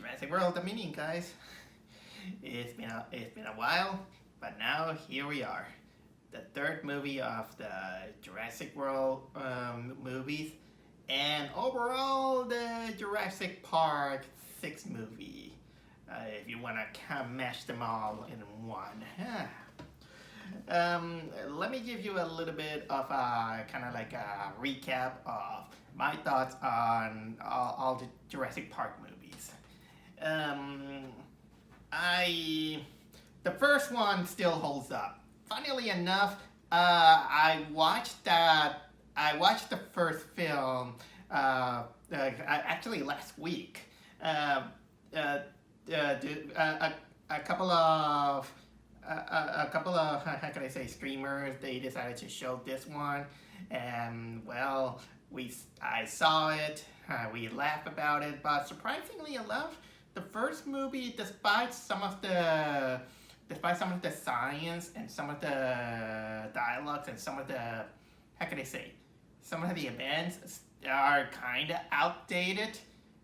Jurassic World Dominion, guys. It's been a while, but now here we are, the third movie of the Jurassic World movies, and overall the Jurassic Park 6 movie. If you want to kind of mash them all in one. Let me give you a little bit of a kind of like a recap of my thoughts on all the Jurassic Park movies. The first one still holds up. Funnily enough, I watched the first film actually last week. A couple of how can I say, streamers, they decided to show this one, and well, I saw it, we laughed about it, but surprisingly enough, the first movie, despite some of the science and some of the dialogues and some of the, how can I say, some of the events are kind of outdated,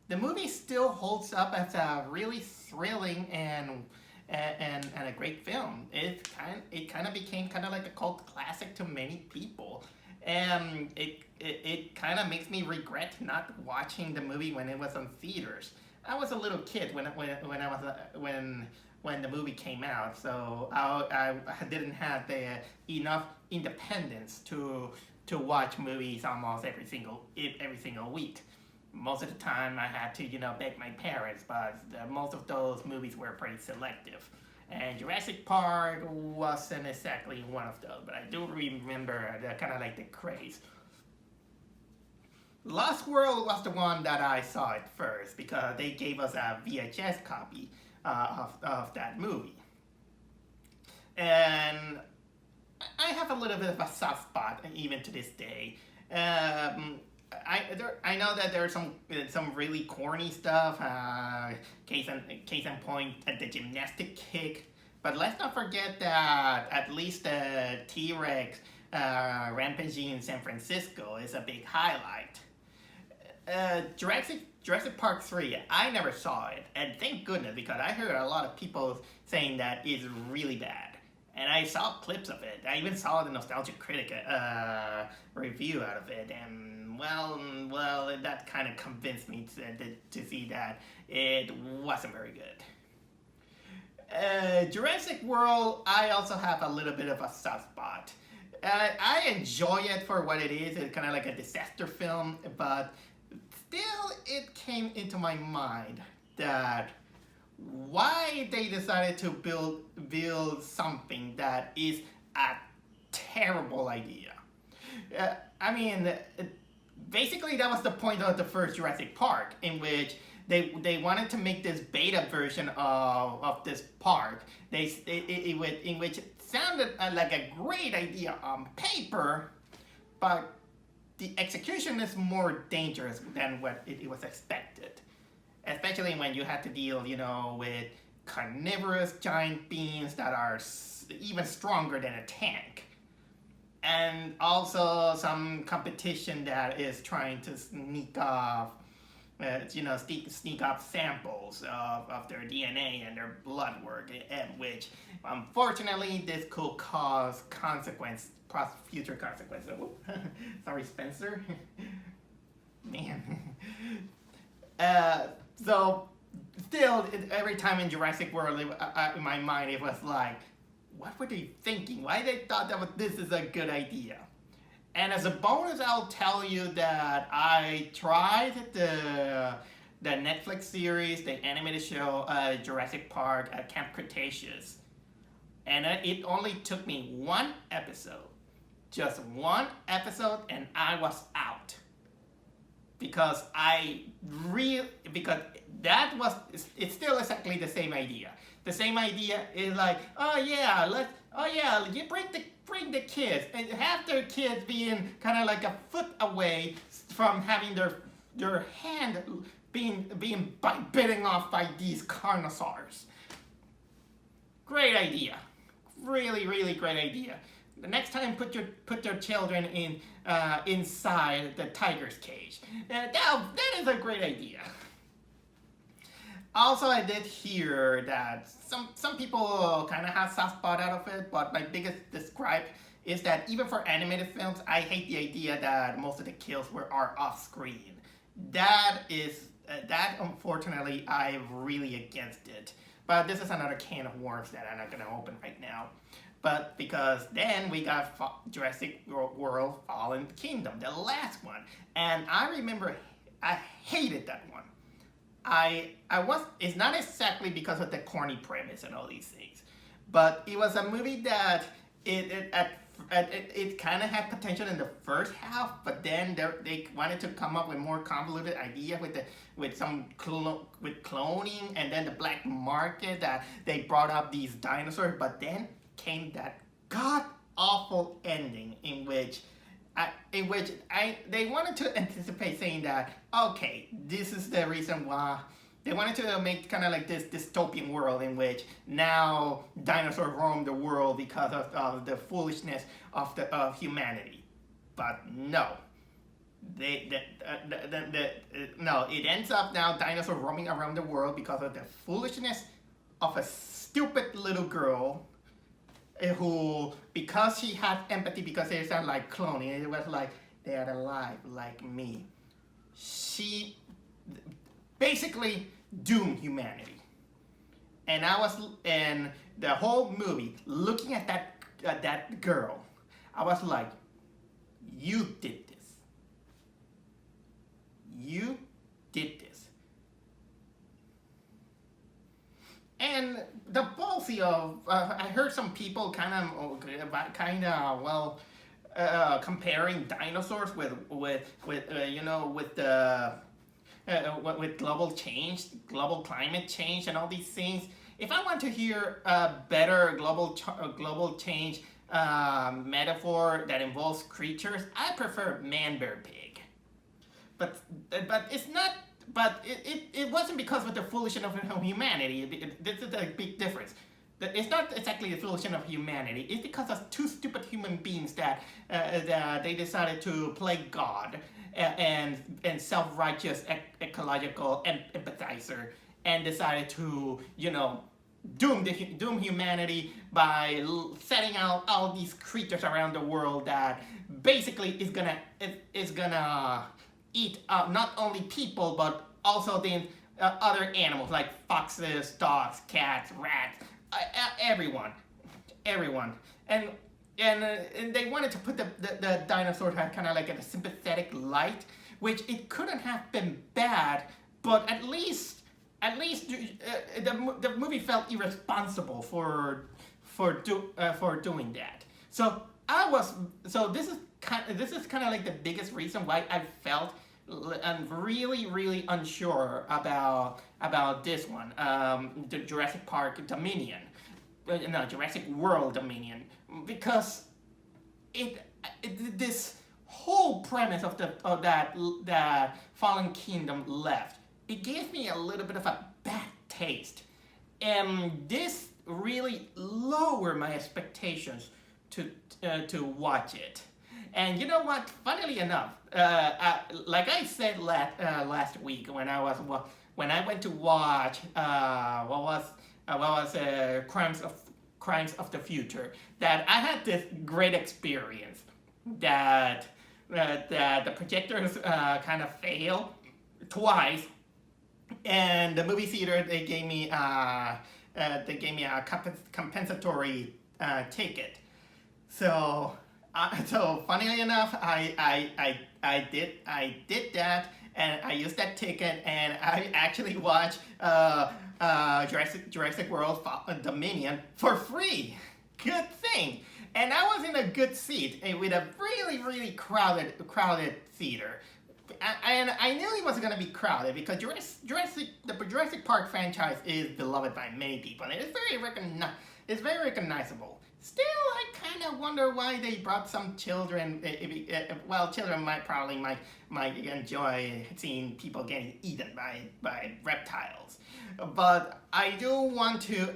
the movie still holds up as a really thrilling and a great film. It kind of became kind of like a cult classic to many people, and it kind of makes me regret not watching the movie when it was on theaters. I was a little kid when the movie came out, so I didn't have enough independence to watch movies almost every single week. Most of the time I had to, beg my parents, but most of those movies were pretty selective. And Jurassic Park wasn't exactly one of those, but I do remember the kind of like the craze. Lost World was the one that I saw it first because they gave us a VHS copy of that movie. And I have a little bit of a soft spot even to this day. I know that there's some really corny stuff, case in point, the gymnastic kick, but let's not forget that at least the T-Rex rampaging in San Francisco is a big highlight. Jurassic Park 3, I never saw it, and thank goodness, because I heard a lot of people saying that it's really bad. And I saw clips of it. I even saw the Nostalgia Critic review out of it, and well, that kind of convinced me to see that it wasn't very good. Jurassic World, I also have a little bit of a soft spot. I enjoy it for what it is. It's kind of like a disaster film, but still it came into my mind that why they decided to build something that is a terrible idea. I mean, basically that was the point of the first Jurassic Park, in which they wanted to make this beta version of this park. In which it sounded like a great idea on paper, but the execution is more dangerous than what it was expected. Especially when you had to deal, with carnivorous giant beings that are even stronger than a tank. And also some competition that is trying to sneak off, sneak off samples of their DNA and their blood work, which, unfortunately, this could cause future consequences. Sorry, Spencer. Man. So, still, every time in Jurassic World, in my mind, it was like, what were they thinking? Why they thought this is a good idea? And as a bonus, I'll tell you that I tried the Netflix series, the animated show, Jurassic Park at Camp Cretaceous. And it only took me one episode. Just one episode, and I was out. Because it's still exactly the same idea. The same idea is like, you bring the kids and have their kids being kind of like a foot away from having their hand being bitten off by these carnosaurs. Great idea, really, really great idea. The next time, put your children inside the tiger's cage. That is a great idea. also I did hear that some people kind of have soft spot out of it, but my biggest describe is that even for animated films, I hate the idea that most of the kills are off screen. That is that unfortunately I'm really against it. But this is another can of worms that I'm not gonna open right now. But because then we got Jurassic World Fallen Kingdom, the last one, and I remember I hated that one. I was it's not exactly because of the corny premise and all these things, but it was a movie that it kind of had potential in the first half, but then they wanted to come up with more convoluted ideas with some cloning, and then the black market that they brought up these dinosaurs, but then came that god awful ending in which they wanted to anticipate saying that, okay, this is the reason why they wanted to make kind of like this dystopian world in which now dinosaurs roam the world because of the foolishness of humanity. But no, no, it ends up now dinosaurs roaming around the world because of the foolishness of a stupid little girl who, because she had empathy, because they sound like cloning, it was like they are alive like me. She basically doomed humanity, and the whole movie looking at that girl, I was like, you did this. You did this. And the ballsy of I heard some people kind of comparing dinosaurs with global change, global climate change, and all these things. If I want to hear a better global change metaphor that involves creatures, I prefer man, bear, pig. But it's not. But it wasn't because of the foolishness of humanity. This is a big difference. It's not exactly the foolishness of humanity. It's because of two stupid human beings that they decided to play God and self-righteous ecological empathizer, and decided to doom humanity by setting out all these creatures around the world that basically is gonna eat not only people but also the other animals like foxes, dogs, cats, rats, everyone, and they wanted to put the dinosaurs kind of like in a sympathetic light, which it couldn't have been bad, but at least the movie felt irresponsible for doing that. So this is kind of like the biggest reason why I felt I'm really unsure about this one, the Jurassic Park Dominion, Jurassic World Dominion, because this whole premise of that Fallen Kingdom left, it gave me a little bit of a bad taste, and this really lowered my expectations to watch it. And you know what? Funnily enough, like I said last week when I went to watch Crimes of the Future, that I had this great experience that the projectors kind of failed twice, and the movie theater they gave me a compensatory ticket. So funnily enough, I did that, and I used that ticket, and I actually watched Jurassic World Dominion for free. Good thing. And I was in a good seat with a really crowded theater. And I knew it was going to be crowded because the Jurassic Park franchise is beloved by many people, and it's very recognizable. Still, I kind of wonder why they brought some children. Well, children might enjoy seeing people getting eaten by reptiles. But I do want to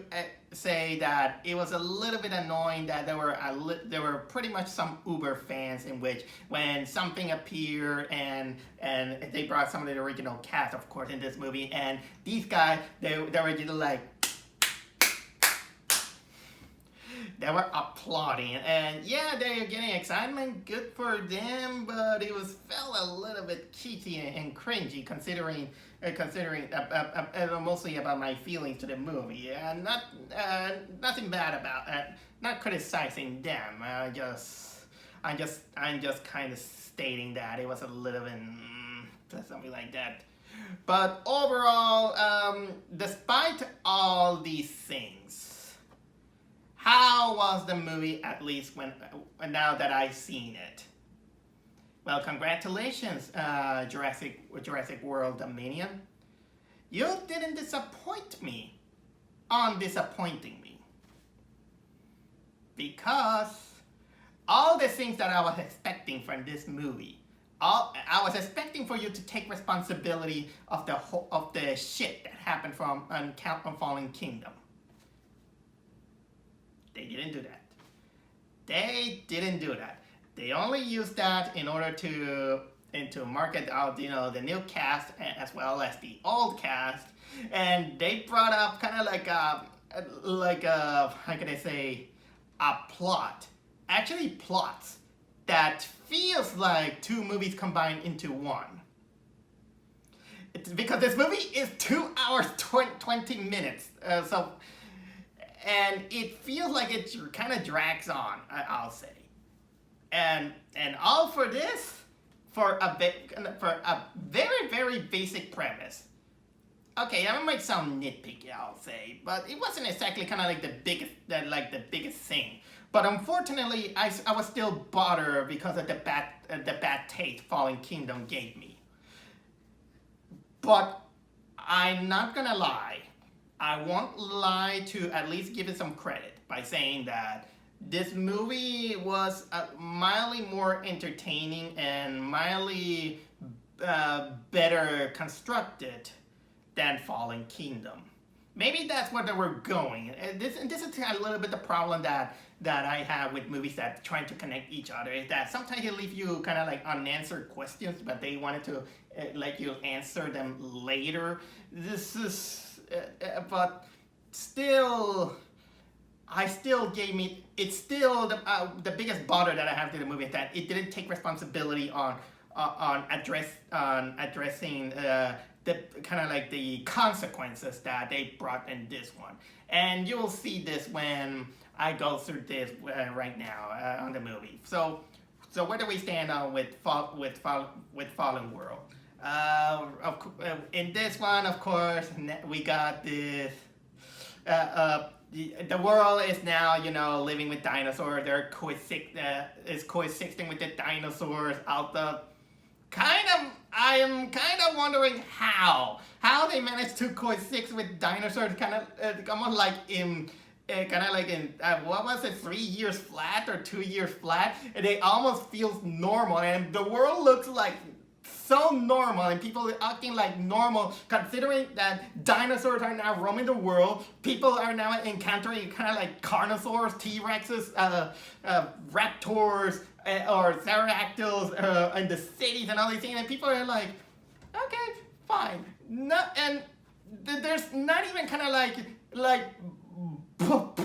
say that it was a little bit annoying that there were pretty much some Uber fans in which when something appeared and they brought some of the original cast, of course, in this movie, and these guys they were just like. They were applauding, and yeah, they're getting excitement. Good for them, but it felt a little bit cheesy and cringy, considering mostly about my feelings to the movie. Nothing bad about it. Not criticizing them. I'm just kind of stating that it was a little bit something like that. But overall, despite all these things. How was the movie, at least now that I've seen it? Well, congratulations, Jurassic World Dominion. You didn't disappoint me on disappointing me. Because all the things that I was expecting from this movie, I was expecting for you to take responsibility of the shit that happened on Fallen Kingdom. They didn't do that. They didn't do that. They only used that in order to market out, the new cast as well as the old cast, and they brought up kind of like a how can I say, a plot. Actually, plots that feels like two movies combined into one. It's because this movie is 2 hours 20 minutes, and it feels like it kind of drags on, I'll say. And all for this, for a very, very basic premise. Okay, that might sound nitpicky, I'll say, but it wasn't exactly kind of like the biggest thing. But unfortunately, I was still bothered because of the bad taste Fallen Kingdom gave me. But I'm not gonna lie. I won't lie to at least give it some credit by saying that this movie was mildly more entertaining and mildly better constructed than Fallen Kingdom. Maybe that's where they were going. This is a little bit the problem that I have with movies that trying to connect each other, is that sometimes they leave you kind of like unanswered questions, but they wanted to let you answer them later. But still, it's still the biggest bother that I have to the movie, is that it didn't take responsibility on addressing the kind of like the consequences that they brought in this one. And you will see this when I go through this right now on the movie. So where do we stand on with Fallen World? In this one, of course, we got this. The world is now, living with dinosaurs. They're coexisting with the dinosaurs out the. I am kind of wondering how they managed to coexist with dinosaurs. Kind of almost like in. What was it, 3 years flat or 2 years flat? And it almost feels normal, and the world looks like so normal, and people are acting like normal, considering that dinosaurs are now roaming the world. People are now encountering kind of like carnosaurs, T-Rexes, raptors, or pterodactyls in the cities and all these things, and people are like, okay, fine. No, and there's not even kind of like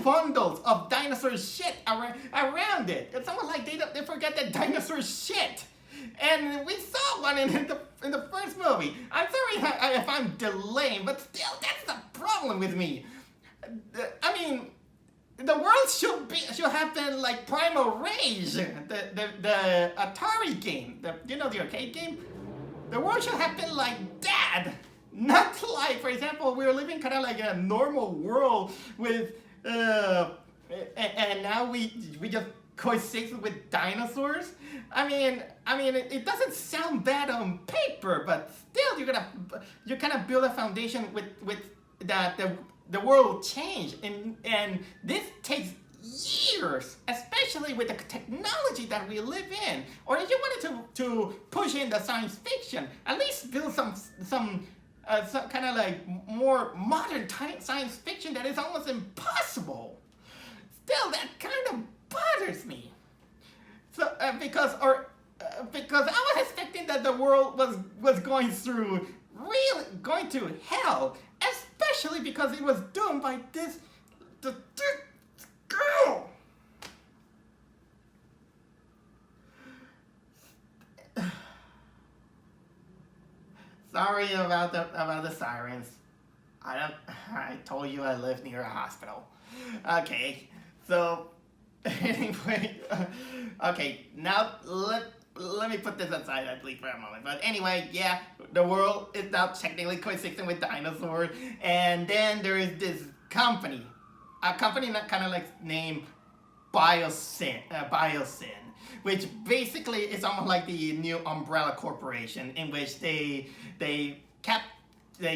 bundles of dinosaur shit around it. It's almost like they forget that dinosaur shit. And we saw one in the first movie. I'm sorry if I'm delaying, but still, that's the problem with me. I mean, the world should have been like Primal Rage, the Atari game, the arcade game. The world should have been like that. Not like, for example, we were living kind of like a normal world with, and now we just coexist with dinosaurs. I mean, it doesn't sound bad on paper, but still, you kind of build a foundation with that the world change, and this takes years, especially with the technology that we live in. Or if you wanted to push in the science fiction, at least build some some kind of like more modern science fiction that is almost impossible. Still, that kind of bothers me. So because I was expecting that the world was going to hell, especially because it was doomed by this girl. Sorry about the sirens. I told you I live near a hospital. Okay, so anyway, okay, now let me put this aside at least for a moment. But anyway, yeah, the world is now technically coexisting with dinosaurs, and then there is this company, a company that kind of like named Biosyn, which basically is almost like the new umbrella corporation in which they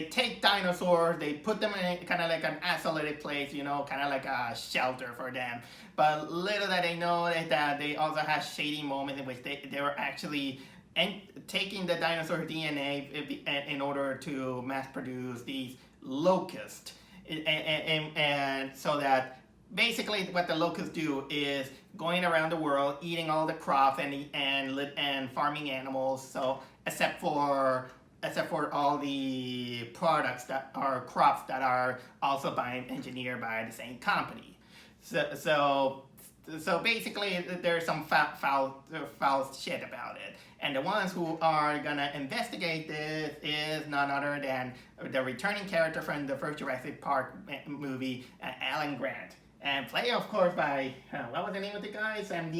take dinosaurs, they put them in kind of like an isolated place, you know, kind of like a shelter for them. But little that they know is that they also have shady moments in which they were actually taking the dinosaur DNA in order to mass produce these locusts. And so that basically what the locusts do is going around the world eating all the crops and farming animals, so except for all the products that are crops that are also engineered by the same company. So basically there's some foul shit about it. And the ones who are gonna investigate this is none other than the returning character from the first Jurassic Park movie, Alan Grant. And played, of course, by, what was the name of the guy? Sam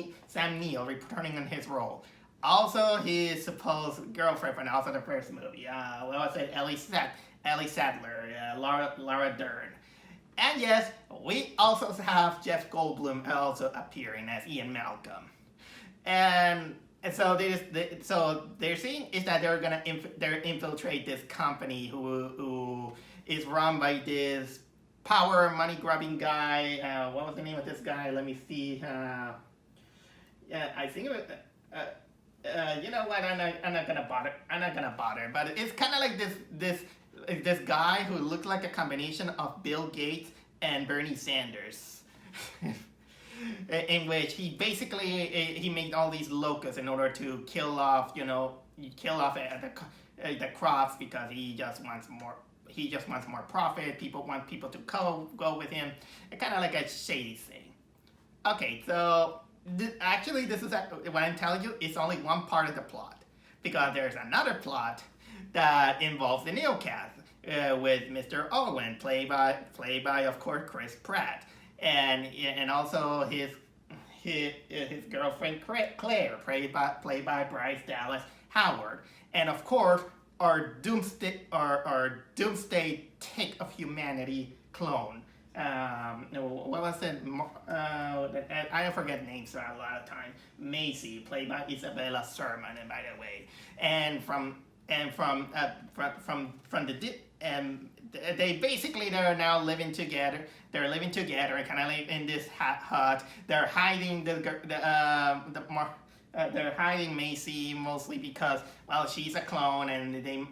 Neill, returning in his role. Also, his supposed girlfriend from also the first movie. What was it? Ellie Sattler, Laura Dern. And yes, we also have Jeff Goldblum also appearing as Ian Malcolm. And so they're seeing is that they're gonna infiltrate this company who is run by this power money grubbing guy. What was the name of this guy? Let me see. Yeah, I think it was. You know what? I'm not gonna bother. But it's kind of like this guy who looked like a combination of Bill Gates and Bernie Sanders, in which he basically he made all these locusts in order to kill off the crops because he just wants more. He just wants more profit. People want people to go with him. It's kind of like a shady thing. Okay, so actually, this is what I'm telling you. It's only one part of the plot, because there's another plot that involves the neocast with Mr. Owen, played by of course Chris Pratt, and also his girlfriend Claire, played by Bryce Dallas Howard, and of course our doomsday tick of humanity clone. What was it? I forget names a lot of time. Macy, played by Isabella Sermon, and by the way, they basically they're now living together. They're living together and kind of live in this hut. They're hiding they're hiding Macy mostly because, well, she's a clone, and the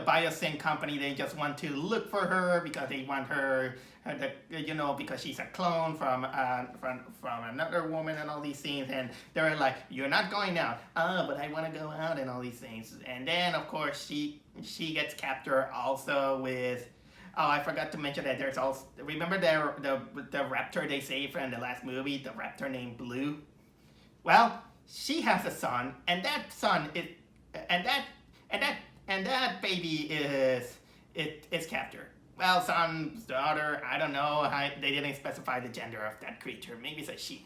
Biosyn company, they just want to look for her because they want her, because she's a clone from another woman and all these things, and they're like, you're not going out. Oh, but I want to go out and all these things. And then of course she gets captured also with. Oh, I forgot to mention that there's also, remember the raptor they saved from the last movie, the raptor named Blue? Well, she has a son, and that son is, and that baby is captured. Well, son's daughter, I don't know. They didn't specify the gender of that creature. Maybe it's a she.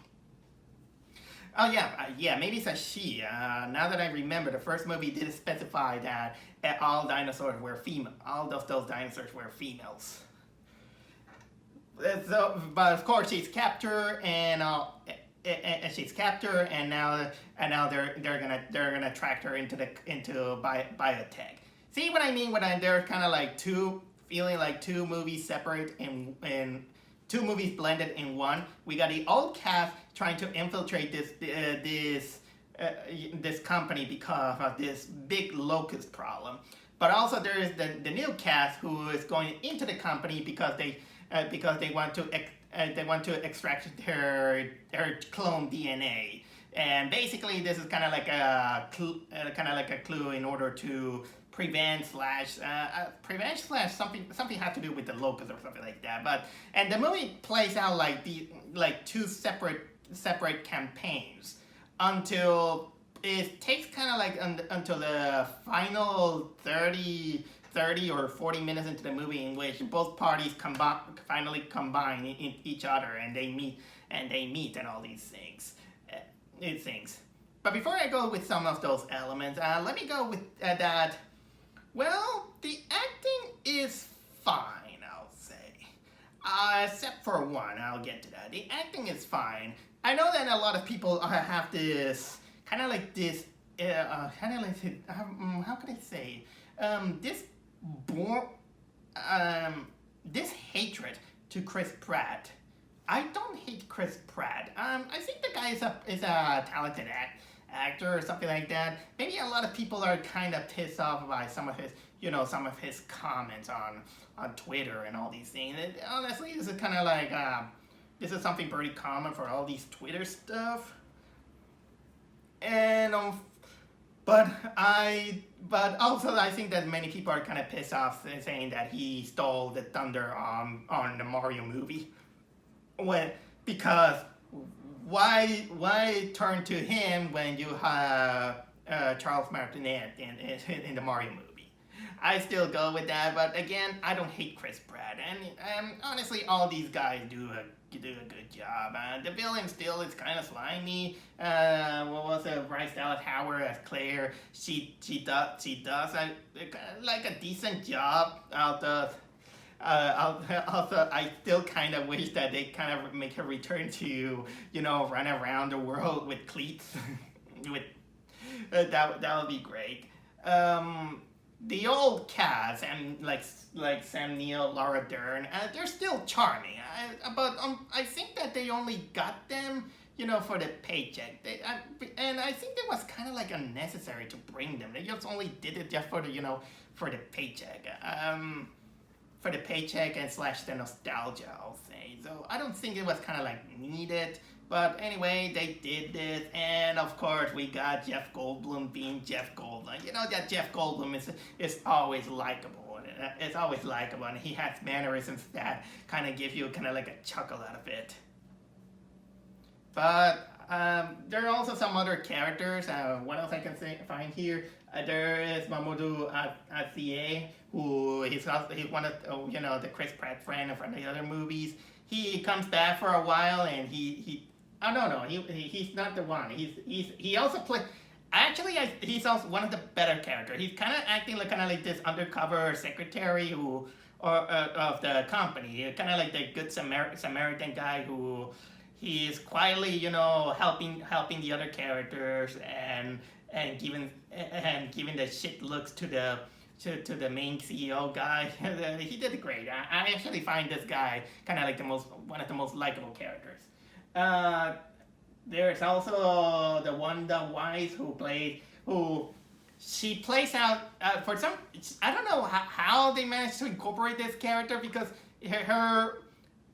Oh yeah, maybe it's a she. Now that I remember, the first movie did specify that all dinosaurs were female. All of those dinosaurs were females. So, but of course she's captured, and she's captured, and now they're gonna track her into biotech. See what I mean? When they're kind of like feeling like two movies separate and two movies blended in one. We got the old cast trying to infiltrate this company because of this big locust problem. but also there is the new cast who is going into the company because they want to extract her clone DNA. And basically, this is kind of like a clue in order to prevent slash something has to do with the locust or something like that. And the movie plays out like two separate campaigns until it takes kind of like until the final 30 or 40 minutes into the movie, in which both parties finally combine in each other, and they meet and all these things. But before I go with some of those elements, let me go with that. Well, the acting is fine, I'll say. Except for one, I'll get to that. The acting is fine. I know that a lot of people have this kind of like this, how can I say, this hatred to Chris Pratt. I don't hate Chris Pratt. I think the guy is a talented actor or something like that. Maybe a lot of people are kind of pissed off by some of his comments on Twitter and all these things. Honestly, this is kind of like this is something pretty common for all these Twitter stuff. And but also I think that many people are kind of pissed off saying that he stole the thunder on the Mario movie. Because why turn to him when you have Charles Martinet in the Mario movie? I still go with that, but again, I don't hate Chris Pratt, and honestly, all these guys do a good job. The villain still is kind of slimy. What was it? Bryce Dallas Howard as Claire. She does like a decent job out of. Also, I still kind of wish that they kind of make her return to, run around the world with cleats. That would be great. The old cast and like Sam Neill, Laura Dern, they're still charming. But I think that they only got them, for the paycheck. And I think it was kind of like unnecessary to bring them. They just only did it just for the paycheck. For the paycheck and slash the nostalgia, I'll say. So I don't think it was kind of like needed. But anyway, they did this, and of course we got Jeff Goldblum being Jeff Goldblum. You know that Jeff Goldblum is always likable. It's always likable, and he has mannerisms that kind of give you kind of like a chuckle out of it. But there are also some other characters. What else I can find here? There is Mamoudou Athie, who he's one of the Chris Pratt friend from the other movies. He comes back for a while, and he's not the one. He also play. Actually, he's also one of the better characters. He's kind of acting like this undercover secretary of the company. Kind of like the good Samaritan guy who he's quietly, helping the other characters and giving the shit looks to the main CEO guy. He did great. I actually find this guy kind of like one of the most likable characters. There's also the Wanda Wise who she plays out for some. I don't know how they managed to incorporate this character, because her.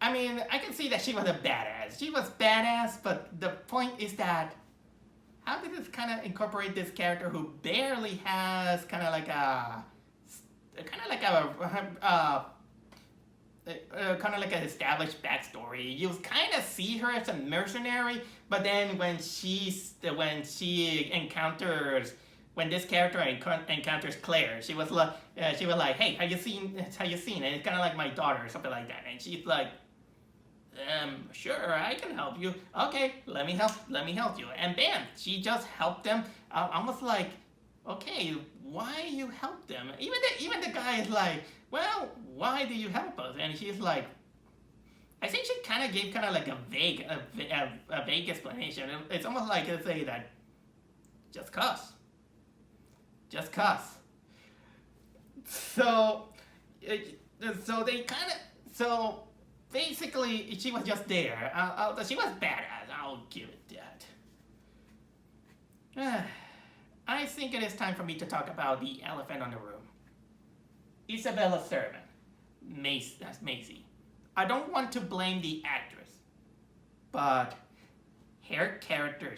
I mean, I can see that she was a badass. She was badass, but the point is that how did this kind of incorporate this character who barely has kind of like an established backstory. You kind of see her as a mercenary, but then when this character encounters Claire, she was like, hey, have you seen? And it's kind of like my daughter or something like that, and she's like, sure, I can help you. Okay, let me help you. And bam, she just helped them. Almost like, okay, why you help them? Even the guy is like, well, why do you help us? And she's like, I think she kind of gave like a vague explanation. It's almost like to say that, just cause. So basically, she was just there. She was badass. I'll give it that. I think it is time for me to talk about the elephant in the room. Isabella Servant, Mace, that's Maisie. I don't want to blame the actress, but her character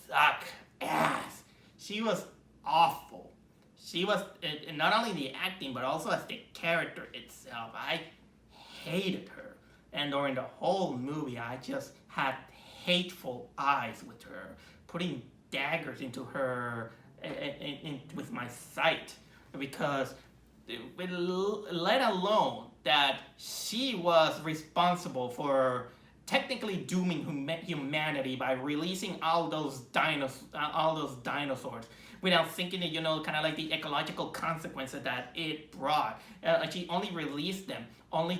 sucked ass. She was awful. She was not only the acting, but also as the character itself. I hated her, and during the whole movie, I just had hateful eyes with her, putting daggers into her with my sight, because let alone that she was responsible for technically dooming humanity by releasing all those dinosaurs without thinking that, kind of like the ecological consequences that it brought. Like she only released them only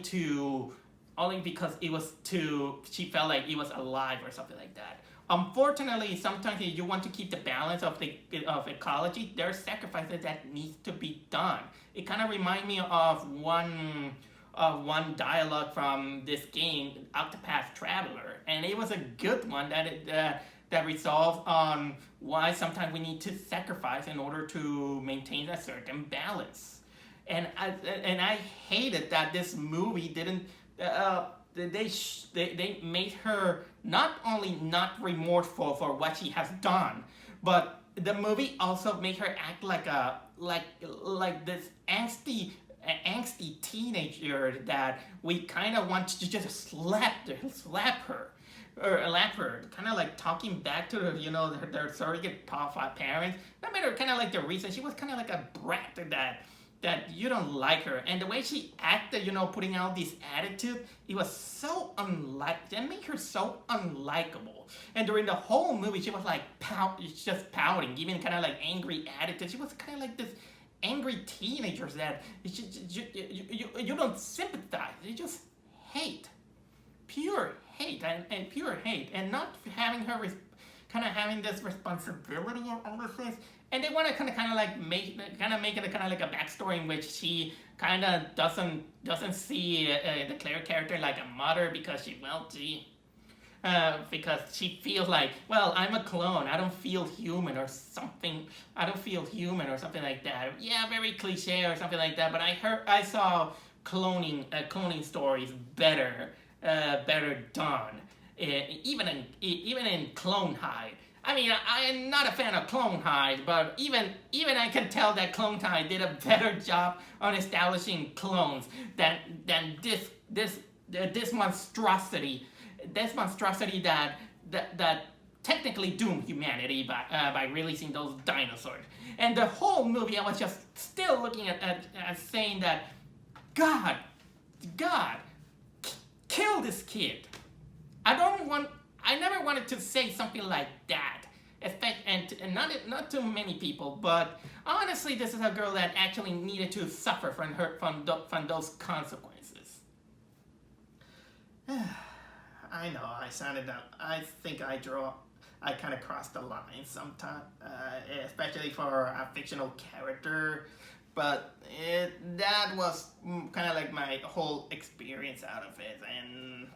because she felt like it was alive or something like that. Unfortunately, sometimes if you want to keep the balance of ecology, there are sacrifices that needs to be done. It kind of reminds me of one dialogue from this game, Octopath Traveler, and it was a good one that resolved on why sometimes we need to sacrifice in order to maintain a certain balance. And I hated that this movie didn't. They made her not only not remorseful for what she has done, but the movie also made her act like this angsty teenager that we kind of want to just slap her, kind of like talking back to their surrogate parents. No matter kind of like the reason, she was kind of like a brat that you don't like her, and the way she acted, putting out this attitude, it was so that made her so unlikable. And during the whole movie, she was like just pouting, giving kind of like angry attitude. She was kind of like this angry teenager that you don't sympathize, you just hate, pure hate, and pure hate, and not having her having this responsibility of all of this. And they want to kind of like make it kind of like a backstory in which she kind of doesn't see the Claire character like a mother because she feels like, well, I'm a clone, I don't feel human or something. I don't feel human or something like that. Yeah, very cliche or something like that. But I saw cloning stories better done. Even in Clone High. I mean, I am not a fan of Clone High, but even I can tell that Clone High did a better job on establishing clones than this monstrosity that technically doomed humanity by releasing those dinosaurs. And the whole movie, I was just still looking at saying that God, kill this kid. I never wanted to say something like that. And not to many people, but honestly, this is a girl that actually needed to suffer from those consequences. I know, I think I kind of crossed the line sometimes, especially for a fictional character. But that was kind of like my whole experience out of it, and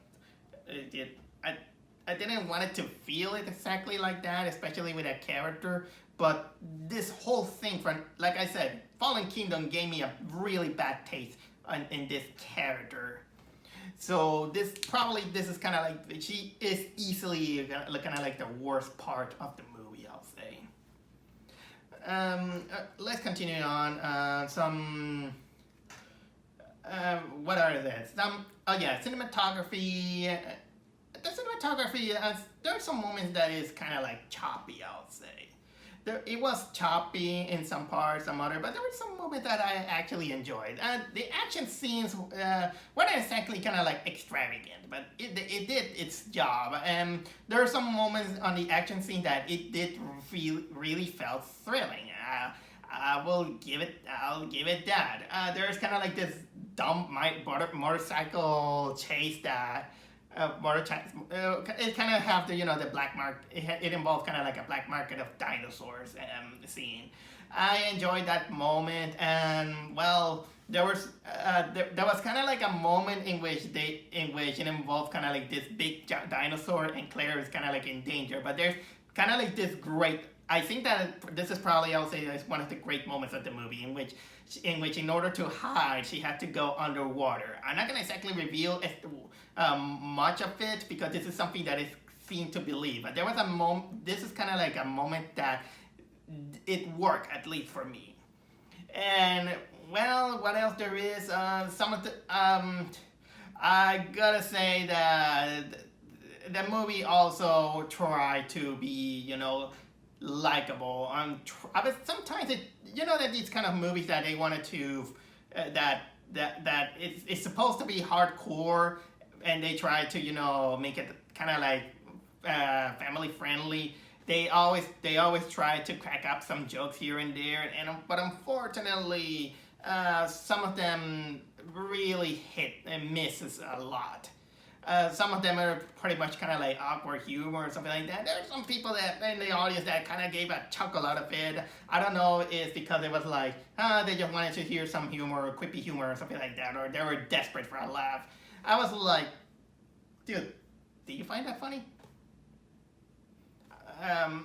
I didn't want it to feel it exactly like that, especially with a character. But this whole thing, like I said, Fallen Kingdom gave me a really bad taste in this character. So this is kind of like, she is easily kind of like the worst part of the movie, I'll say. Let's continue on. What are this? Cinematography. The cinematography, there are some moments that is kind of like choppy, I would say. It was choppy in some parts, some other, but there were some moments that I actually enjoyed. The action scenes weren't exactly kind of like extravagant, but it did its job. And there are some moments on the action scene that it did really felt thrilling. I'll give it that. There's kind of like this dumb motorcycle chase that. It kind of have the black market. It involved kind of like a black market of dinosaurs scene. I enjoyed that moment, and well, there was kind of like a moment in which it involved kind of like this big dinosaur, and Claire is kind of like in danger. But there's kind of like this great I think that this is probably, I'll say, is one of the great moments of the movie in order to hide, she had to go underwater. I'm not gonna exactly reveal much of it because this is something that is seen to believe. But there was a moment. This is kind of like a moment that it worked, at least for me. And well, what else there is? Some of the I gotta say that the movie also tried to be, likable. But sometimes that these kind of movies that they wanted to that it's supposed to be hardcore, and they try to make it kind of like family friendly. They always try to crack up some jokes here and there, but unfortunately, some of them really hit and misses a lot. Some of them are pretty much kind of like awkward humor or something like that. There are some people that in the audience that kind of gave a chuckle out of it. I don't know if it's because it was like, they just wanted to hear some humor or quippy humor or something like that, or they were desperate for a laugh. I was like, dude, do you find that funny?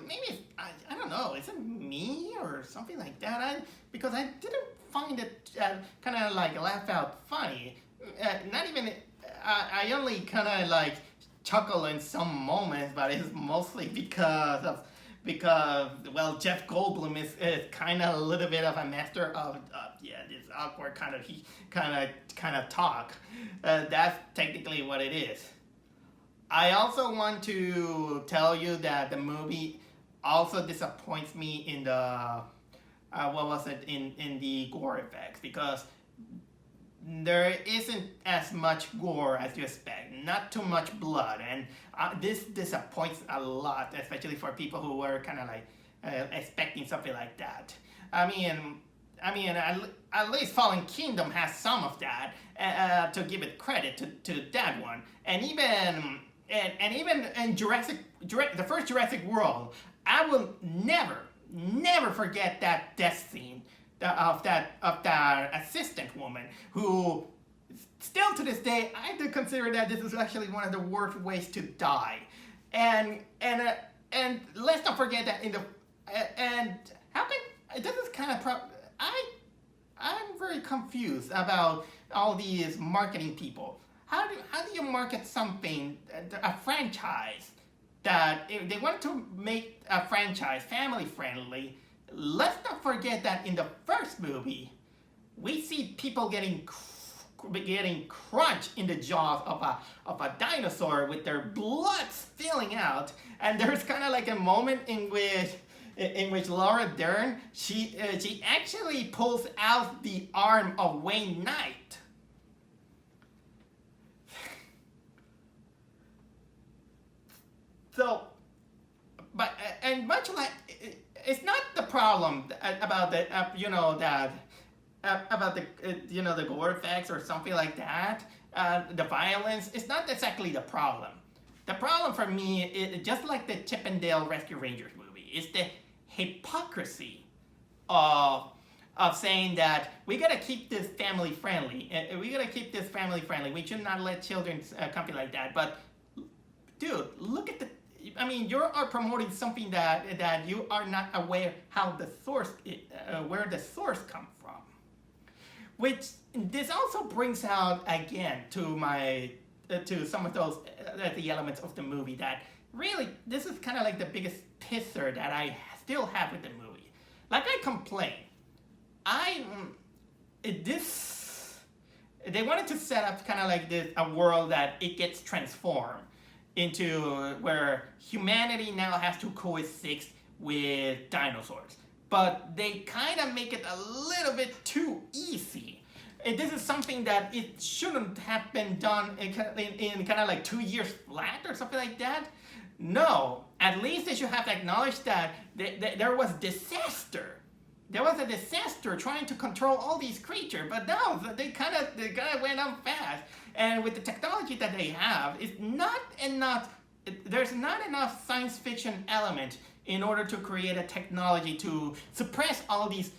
Maybe, I don't know, is it me or something like that? Because I didn't find it kind of like laugh out funny. Not even, I only kind of like chuckle in some moments, but it's mostly because well, Jeff Goldblum is kind of a little bit of a master of this awkward kind of talk. That's technically what it is. I also want to tell you that the movie also disappoints me in the in the gore effects, because there isn't as much gore as you expect, not too much blood, and this disappoints a lot, especially for people who were kind of like expecting something like that. I mean, at least Fallen Kingdom has some of that, to give it credit to that one, and even in the first Jurassic World, I will never forget that death scene of that assistant woman, who still to this day I do consider that this is actually one of the worst ways to die. And let's not forget that and how can this is kind of I'm very confused about all these marketing people. How do you market something, a franchise, that if they want to make a franchise family friendly? Let's not forget that in the first movie, we see people getting crunched in the jaws of a dinosaur with their blood spilling out, and there's kind of like a moment in which Laura Dern she actually pulls out the arm of Wayne Knight. So, but and much like it's not the problem about the about the gore effects or something like that. The violence is not exactly the problem. The problem for me is just like the Chip and Dale Rescue Rangers movie. Is the hypocrisy of saying that we gotta keep this family friendly. We gotta keep this family friendly. We should not let children come like that. But dude, look at the. I mean, you are promoting something that you are not aware how the source, where the source comes from. Which this also brings out again to some of those the elements of the movie that really this is kind of like the biggest pisser that I still have with the movie. Like I complain, they wanted to set up kind of like a world that it gets transformed into where humanity now has to coexist with dinosaurs. But they kind of make it a little bit too easy. And this is something that it shouldn't have been done in kind of like 2 years flat or something like that. No, at least they should have acknowledged that there was disaster. There was a disaster trying to control all these creatures, but no, they kind of went on fast. And with the technology that they have, it's not enough. There's not enough science fiction element in order to create a technology to suppress all these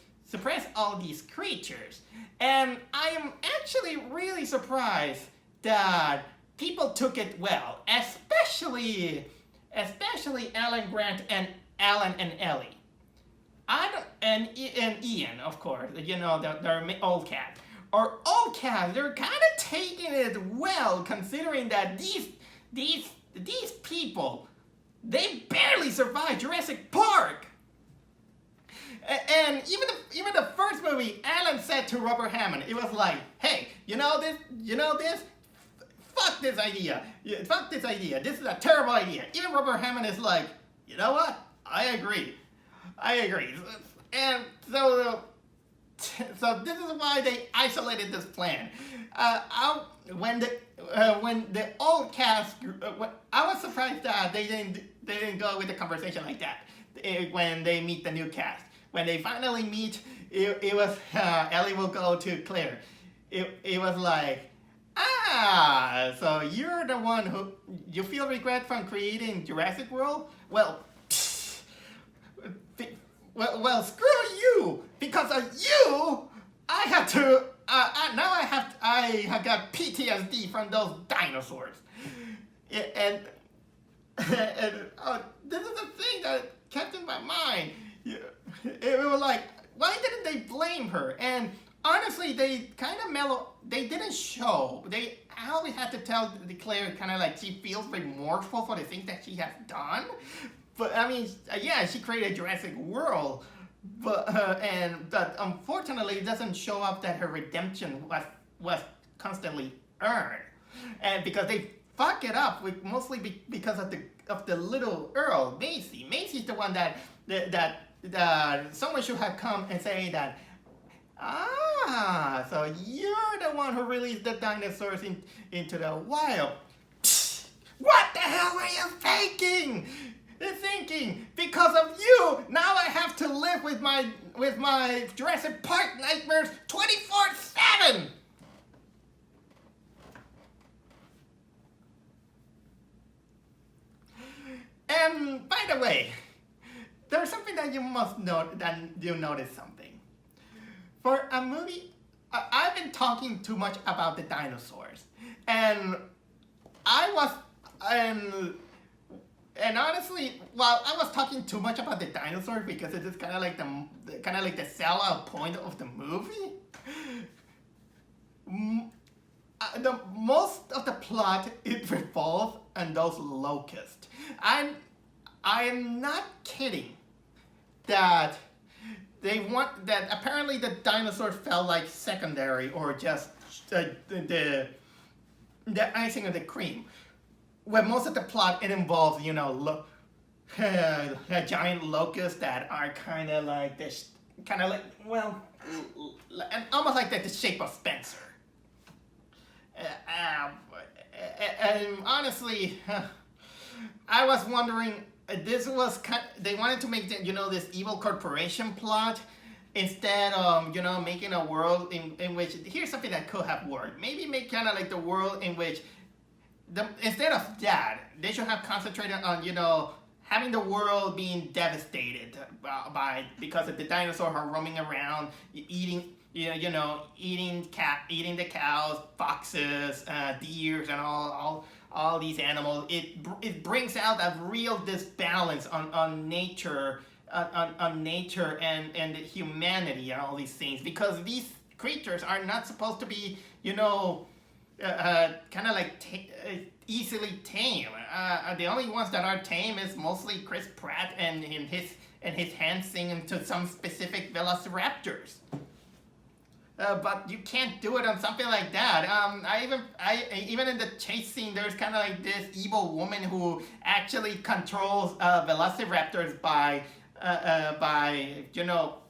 creatures. And I am actually really surprised that people took it well, especially Alan Grant and Alan and Ellie. I don't, and Ian, of course, you know, their old cat. Or old cat, they're kind of taking it well, considering that these people, they barely survived Jurassic Park. And even the first movie, Alan said to Robert Hammond, it was like, hey, you know this, fuck this idea, this is a terrible idea. Even Robert Hammond is like, you know what, I agree. And so this is why they isolated this plan. When the old cast, I was surprised that they didn't go with the conversation like that when they meet the new cast. When they finally meet, it was Ellie will go to Claire. It was like, so you're the one who you feel regret from creating Jurassic World? Well, screw you! Because of you, I have to. Now I have got PTSD from those dinosaurs. And this is the thing that kept in my mind. It was like, why didn't they blame her? And honestly, they kind of they didn't show. They always had to tell Claire kind of like she feels remorseful for the things that she has done. But I mean, yeah, she created Jurassic World, but unfortunately, it doesn't show up that her redemption was constantly earned, and because they fuck it up mostly because of the little Earl, Macy. Macy's the one that someone should have come and say that. So you're the one who released the dinosaurs into the wild. What the hell were you thinking? Because of you, now I have to live with my Jurassic Park nightmares 24/7. And by the way, there's something that you must note, that you notice something. For a movie, I've been talking too much about the dinosaurs, and and honestly, while I was talking too much about the dinosaurs because it is kind of like the sellout point of the movie, the most of the plot it revolves on those locusts. I am not kidding that apparently the dinosaurs felt like secondary or just the icing of the cream. Where most of the plot it involves, you know, giant locusts that are kind of like this, almost like the shape of Spencer. And honestly, I was wondering, they wanted to make this evil corporation plot instead of making a world in which, here's something that could have worked. Maybe make kind of like the world in which instead of that, they should have concentrated on having the world being devastated because of the dinosaurs are roaming around eating the cows, foxes, deers, and all these animals. It brings out a real disbalance on nature, on nature and humanity and all these things, because these creatures are not supposed to be kind of like easily tame. The only ones that are tame is mostly Chris Pratt and his hand singing to some specific velociraptors. But you can't do it on something like that. Even in the chase scene, there's kind of like this evil woman who actually controls velociraptors by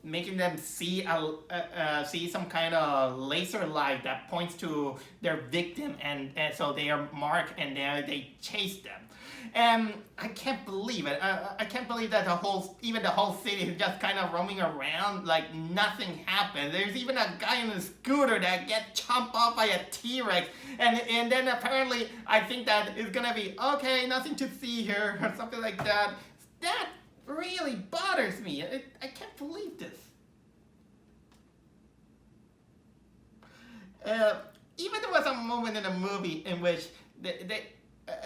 making them see some kind of laser light that points to their victim, and so they are marked and they chase them. And I can't believe it. I can't believe that the whole city is just kind of roaming around like nothing happened. There's even a guy in a scooter that gets chomped off by a T-Rex, and then apparently I think that it's gonna be okay, nothing to see here or something like that. That really bothers me. I can't believe this. Even there was a moment in the movie in which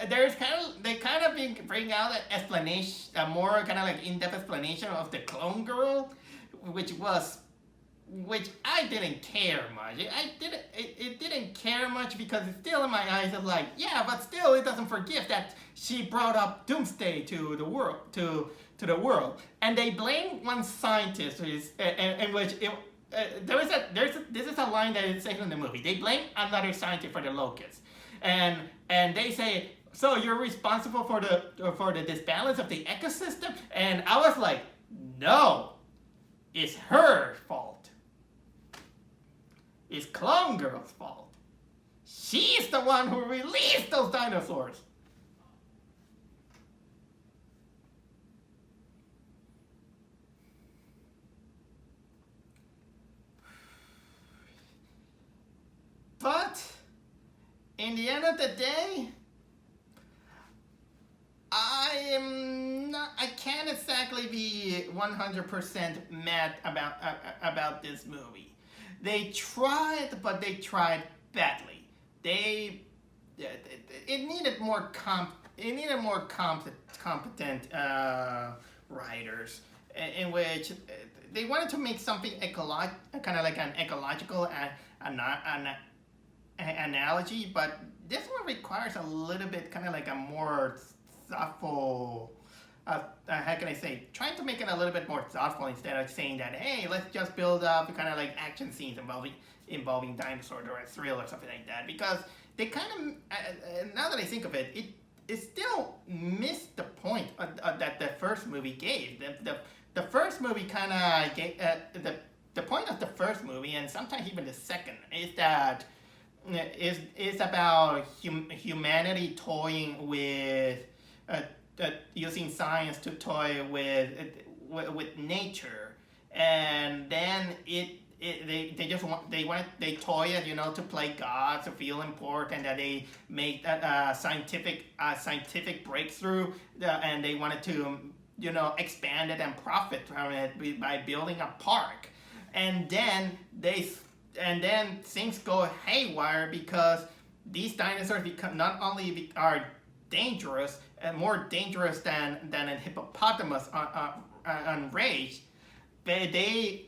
there's they kind of bring out an explanation, a more kind of like in-depth explanation of the clone girl, which was which I didn't care much. It didn't care much because it's still in my eyes of like, yeah, but still it doesn't forgive that she brought up doomsday to the world, to the world, and they blame one scientist in which this is a line that is said in the movie. They blame another scientist for the locust, and they say, so you're responsible for the disbalance of the ecosystem, and I was like, no, it's her fault. It's Clone Girl's fault. She's the one who released those dinosaurs. But in the end of the day, I can't exactly be 100% mad about this movie. They tried, but they tried badly. It needed more competent writers, in which they wanted to make something kind of like an ecological analogy, but this one requires a little bit kind of like a more thoughtful. How can I say? Trying to make it a little bit more thoughtful instead of saying that, hey, let's just build up kind of like action scenes involving dinosaurs or a thrill or something like that. Because they kind of, now that I think of it, it still missed the point that the first movie gave. The first movie kind of gave the point of the first movie, and sometimes even the second, is that is about humanity toying with. Using science to toy with nature, and then they toy it, to play God, to feel important, that they make that scientific breakthrough, and they wanted to expand it and profit from it by building a park, and then things go haywire because these dinosaurs not only are dangerous, and more dangerous than a hippopotamus on rage, they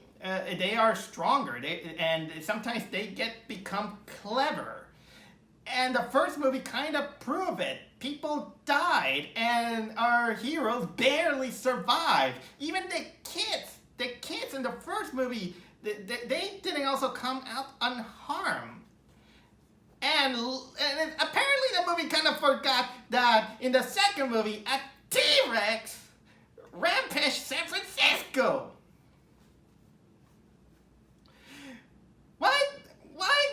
are stronger. And sometimes they become clever. And the first movie kind of proved it. People died, and our heroes barely survived. Even the kids in the first movie, they didn't also come out unharmed. And apparently the movie kind of forgot that in the second movie, a T-Rex rampaged San Francisco. Why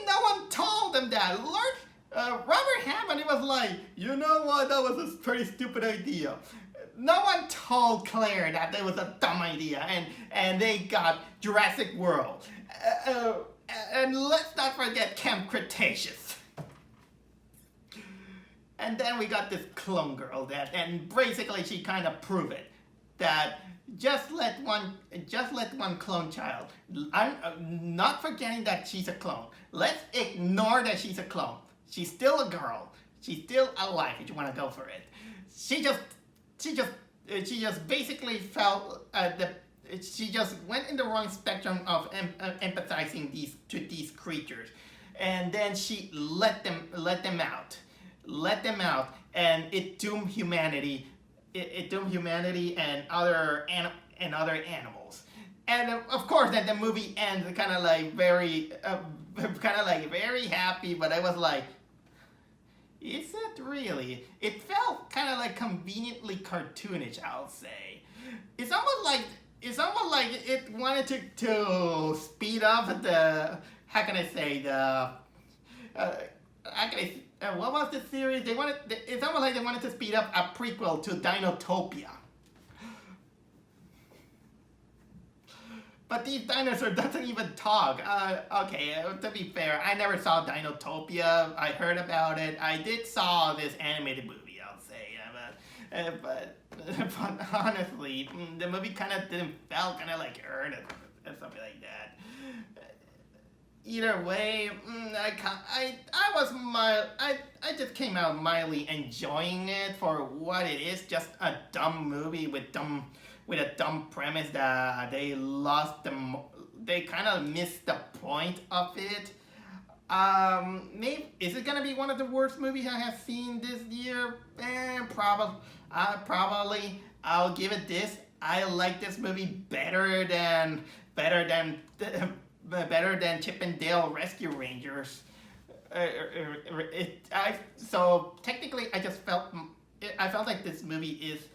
no one told them that? Robert Hammond, he was like, you know what, that was a pretty stupid idea. No one told Claire that that was a dumb idea, and they got Jurassic World. And let's not forget Camp Cretaceous. And then we got this clone girl and basically she kind of proved it, that just let one clone child. I'm not forgetting that she's a clone. Let's ignore that she's a clone. She's still a girl. She's still alive. If you want to go for it, she just basically felt she just went in the wrong spectrum of empathizing these creatures, and then she let them out, and it doomed humanity. It doomed humanity and other animals. And of course, then the movie ends kind of like very happy. But I was like, is it really? It felt kind of like conveniently cartoonish, I'll say. It's almost like it wanted to speed up the, how can I say, what was the series? It's almost like they wanted to speed up a prequel to Dinotopia. But these dinosaurs doesn't even talk. Okay, to be fair, I never saw Dinotopia. I heard about it. I did saw this animated movie, I'll say. But honestly, the movie kind of didn't felt kind of like earned or something like that. either way, I just came out mildly enjoying it for what it is, just a dumb movie with a dumb premise that they kind of missed the point of it. Maybe is it gonna be one of the worst movies I have seen this year? Probably. I'll give it this. I like this movie better than better than Chip and Dale Rescue Rangers. So technically, I felt like this movie is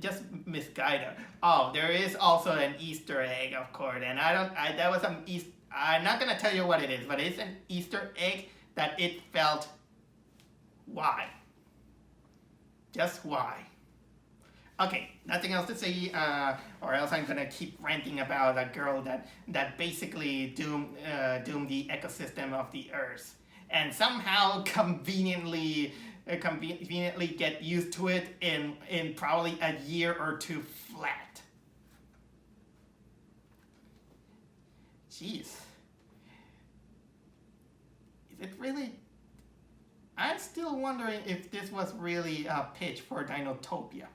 just misguided. Oh, there is also an Easter egg, of course, and I don't. I that was an Easter. I'm not gonna tell you what it is, but it's an Easter egg that it felt. Why? Just why? Okay, nothing else to say, or else I'm gonna keep ranting about a girl that basically doomed the ecosystem of the Earth, and somehow conveniently get used to it in probably a year or two flat. Jeez, is it really? I'm still wondering if this was really a pitch for Dinotopia.